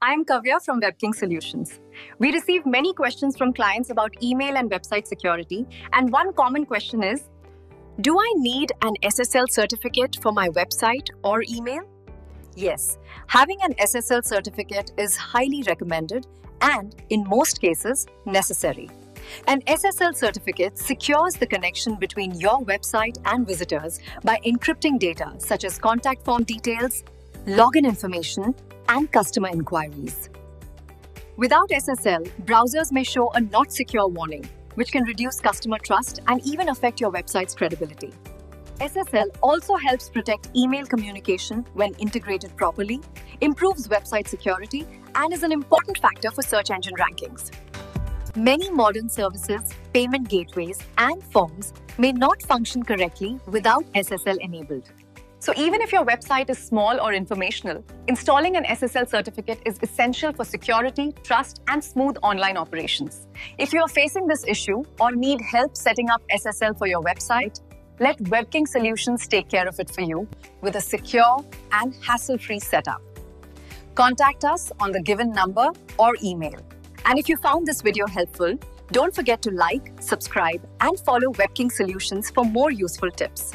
I'm Kavya from Webking Solutions. We receive many questions from clients about email and website security, and one common question is, do I need an SSL certificate for my website or email? Yes, having an SSL certificate is highly recommended and, in most cases, necessary. An SSL certificate secures the connection between your website and visitors by encrypting data such as contact form details, login information, and customer inquiries. Without SSL, browsers may show a not secure warning, which can reduce customer trust and even affect your website's credibility. SSL also helps protect email communication when integrated properly, improves website security, and is an important factor for search engine rankings. Many modern services, payment gateways, and forms may not function correctly without SSL enabled. So even if your website is small or informational, installing an SSL certificate is essential for security, trust, and smooth online operations. If you are facing this issue or need help setting up SSL for your website, let Webking Solutions take care of it for you with a secure and hassle-free setup. Contact us on the given number or email. And if you found this video helpful, don't forget to like, subscribe, and follow Webking Solutions for more useful tips.